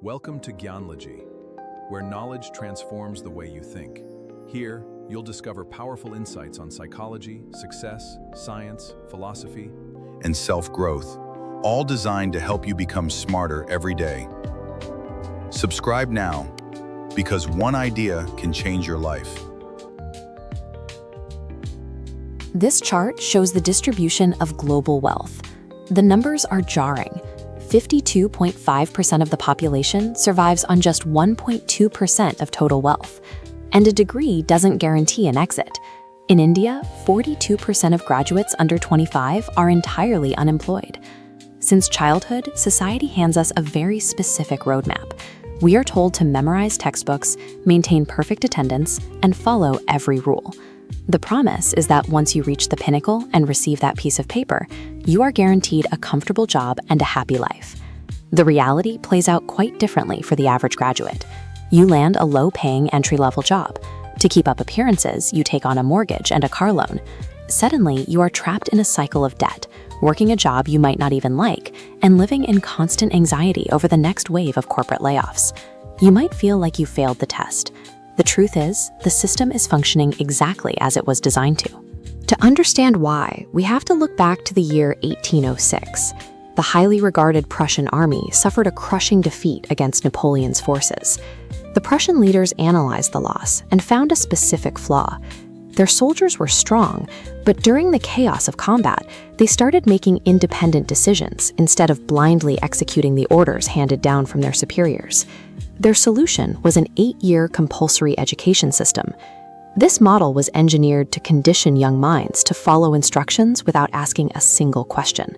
Welcome to Gyanlogy, where knowledge transforms the way you think. Here, you'll discover powerful insights on psychology, success, science, philosophy, and self-growth, all designed to help you become smarter every day. Subscribe now, because one idea can change your life. This chart shows the distribution of global wealth. The numbers are jarring. 52.5% of the population survives on just 1.2% of total wealth, and a degree doesn't guarantee an exit. In India, 42% of graduates under 25 are entirely unemployed. Since childhood, society hands us a very specific roadmap. We are told to memorize textbooks, maintain perfect attendance, and follow every rule. The promise is that once you reach the pinnacle and receive that piece of paper, you are guaranteed a comfortable job and a happy life. The reality plays out quite differently for the average graduate. You land a low-paying entry-level job. To keep up appearances, you take on a mortgage and a car loan. Suddenly, you are trapped in a cycle of debt, working a job you might not even like, and living in constant anxiety over the next wave of corporate layoffs. You might feel like you failed the test. The truth is, the system is functioning exactly as it was designed to. To understand why, we have to look back to the year 1806. The highly regarded Prussian army suffered a crushing defeat against Napoleon's forces. The Prussian leaders analyzed the loss and found a specific flaw. Their soldiers were strong, but during the chaos of combat, they started making independent decisions instead of blindly executing the orders handed down from their superiors. Their solution was an 8-year compulsory education system. This model was engineered to condition young minds to follow instructions without asking a single question.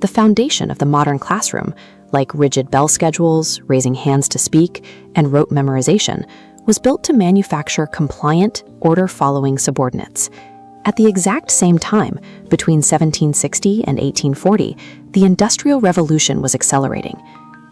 The foundation of the modern classroom, like rigid bell schedules, raising hands to speak, and rote memorization, was built to manufacture compliant, order-following subordinates. At the exact same time, between 1760 and 1840, the Industrial Revolution was accelerating.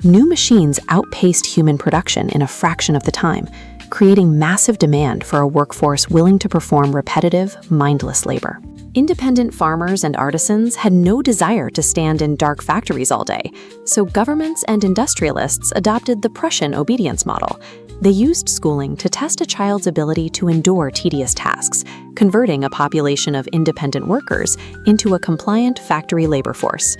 New machines outpaced human production in a fraction of the time, creating massive demand for a workforce willing to perform repetitive, mindless labor. Independent farmers and artisans had no desire to stand in dark factories all day, so governments and industrialists adopted the Prussian obedience model. They used schooling to test a child's ability to endure tedious tasks, converting a population of independent workers into a compliant factory labor force.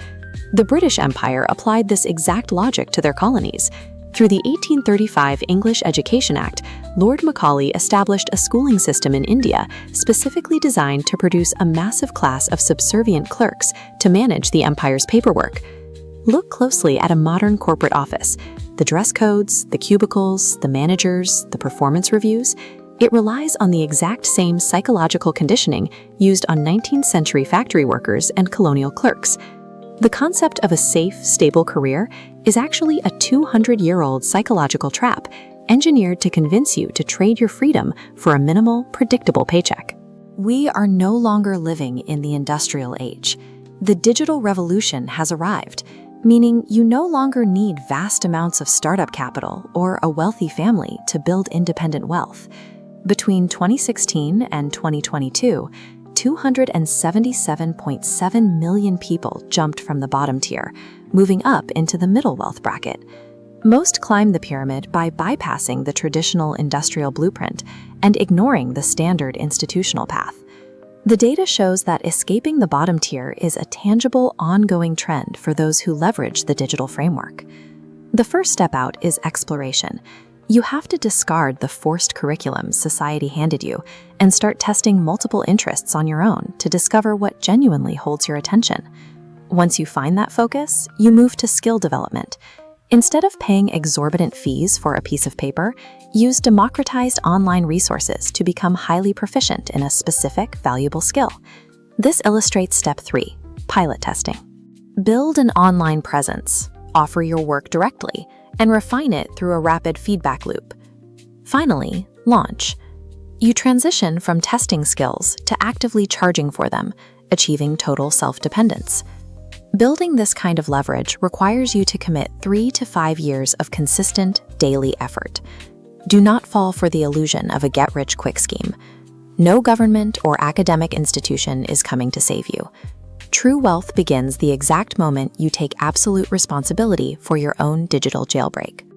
The British Empire applied this exact logic to their colonies. Through the 1835 English Education Act, Lord Macaulay established a schooling system in India specifically designed to produce a massive class of subservient clerks to manage the empire's paperwork. Look closely at a modern corporate office. The dress codes, the cubicles, the managers, the performance reviews. It relies on the exact same psychological conditioning used on 19th century factory workers and colonial clerks. The concept of a safe, stable career is actually a 200-year-old psychological trap engineered to convince you to trade your freedom for a minimal, predictable paycheck. We are no longer living in the industrial age. The digital revolution has arrived, meaning you no longer need vast amounts of startup capital or a wealthy family to build independent wealth. Between 2016 and 2022, 277.7 million people jumped from the bottom tier, moving up into the middle wealth bracket. Most climb the pyramid by bypassing the traditional industrial blueprint and ignoring the standard institutional path. The data shows that escaping the bottom tier is a tangible, ongoing trend for those who leverage the digital framework. The first step out is exploration. You have to discard the forced curriculum society handed you and start testing multiple interests on your own to discover what genuinely holds your attention. Once you find that focus, you move to skill development. Instead of paying exorbitant fees for a piece of paper, use democratized online resources to become highly proficient in a specific, valuable skill. This illustrates step 3, pilot testing. Build an online presence, offer your work directly, and refine it through a rapid feedback loop. Finally, launch. You transition from testing skills to actively charging for them, achieving total self-dependence. Building this kind of leverage requires you to commit 3 to 5 years of consistent, daily effort. Do not fall for the illusion of a get-rich-quick scheme. No government or academic institution is coming to save you. True wealth begins the exact moment you take absolute responsibility for your own digital jailbreak.